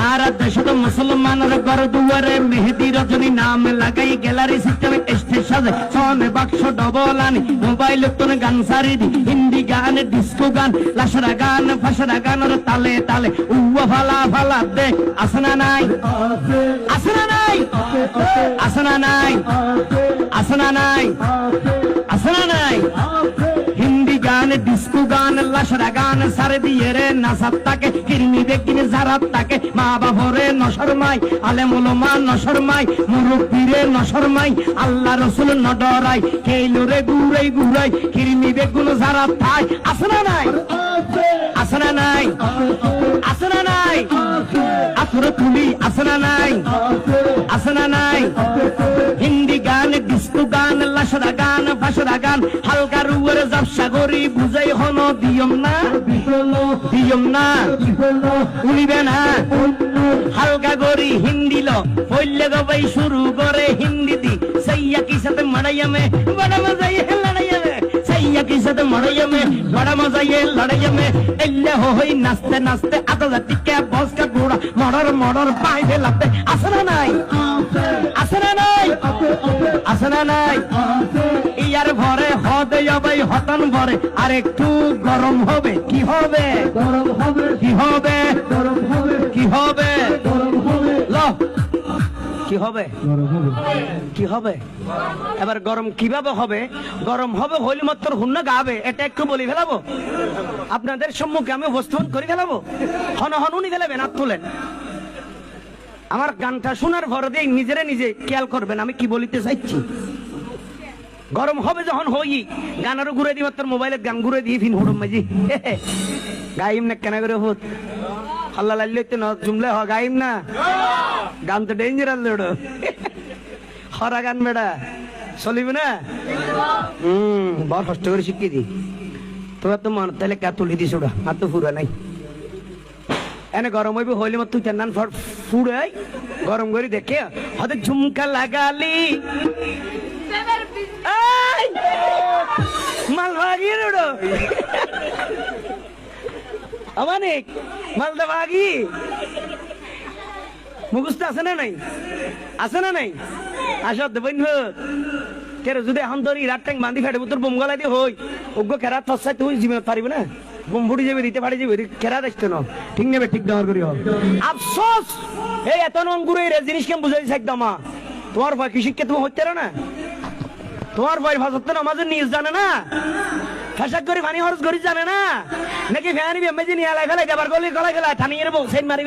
আর দেশত মুসলমানের ঘর দুয়ারে মেহেদি রজনী নাম লাগাই গ্যালারি সিস্টেমে স্টেজ সাজে সনে বাক্স ডবল আনি মোবাইল তোর গান সারি দি হিন্দি গান ডিস্কো গান লাশরা গান ফাশরা গানের তালে তালে উয়া ফালা ফালা দে আসনা নাই আসনা নাই আসনা নাই আসনা নাই আসনা নাই হিন্দি গান ডিস্কো গান লাশরা গান সারে দিয়ে রে নাসাত্তাকে কিরমি বেকিনে জারাত্তাকে মা বাবরে নশরমাই আলেম উলামা নশরমাই মুরব্বিরে নশরমাই আল্লাহ রাসূল নডরাই কেইলরে গুরাই গুরাই কিরমি বেগুন জারাত্তাই আসনা নাই আসনা নাই আসনা নাই আতরে তুলি আসনা নাই আসনা নাই হিন্দি গান ডিস্কো গান লাশরা গান ফাশরা গান হালকা রুয়ের জাবসা গরি বুঝাই হন দিয়ম না উনিবে না হালকা গরি হিন্দি লো পইলে গবাই শুরু করে হিন্দি দি সাইয়া কি সাথে মারাইয়া মে বড় মজা ये लड़ाइया में सैया की साथ मड़ाइया में बड़ा मजा ये लड़ाइया में एल्ले होई नाचते नाचते आधा टिके बॉस का घोड़ा मर्डर मर्डर पाए दे लगते আসনা নাই আসনা নাই আসনা নাই ইয়ার ভরে হদে যাবে হতন ভরে আর একটু গরম হবে কি হবে গরম হবে কি হবে গরম হবে কি হবে গরম হবে ল কি হবে গরম হবে কি হবে এবার গরম কিভাবে হবে গরম হবে হইলে মাত্র হুন্না গাবে এটা একটু বলি ফেলাবো আপনাদের সম্মুখে আমি উপস্থাপন করে ফেলাবো হন হন উনি ফেলাবেন হাত তুলেন আমার গানটা শোনার ভরে দিয়ে নিজেরে নিজে খেয়াল করবেন আমি কি বলিতে চাইছি গরম হবে যখন হই গানারও ঘুরে দিই মাত্র মোবাইলের গান ঘুরে দিয়ে ফিন হুড়ম মাঝি গাইম না কেন করে হুত আল্লাহ লাল্লাইতে না জুমলে হ গাইম না গান তো ডেঞ্জারাস লড়ো হরা গান বেড়া চলিবে না বড় কষ্ট করে শিখিয়ে দি তোরা তো মন তাহলে কা তুলি দিস ওটা আর তো ফুরা নাই এনে গরম হইবে হইলে মত তুই নান ফুড়াই গরম করে দেখে হতে ঝুমকা লাগালি মাল ভাগি রেডো আমানিক মালদা ভাগি মুখস্থ আছে না নাই আছে না নাই আসো দেবেন কেরে যদি এখন ধরি রাত ট্যাঙ্ক বান্ধি ফেটে তোর বোম গলা দিয়ে হই ওগ্য খেরা তসাই তুই জীবনে পারিবে না বোম ফুটি যাবে দিতে পারি যাবে খেরা দেখতে না ঠিক নেবে ঠিক দেওয়ার করি হোক আফসোস এই এত নঙ্গুর এই জিনিস কেমন বুঝাই একদম তোমার ভয় কি শিক্ষা তুমি হইতে না তোমার ভয় ভাষাতে নামাজের নিজ জানে না ফেসাক করে পানি খরচ করি জানে না নাকি ফ্যানি বেমে নিয়ে আলাই ফেলাই যাবার গলি গলা গেলা থানিয়ে বউ সেন মারিবে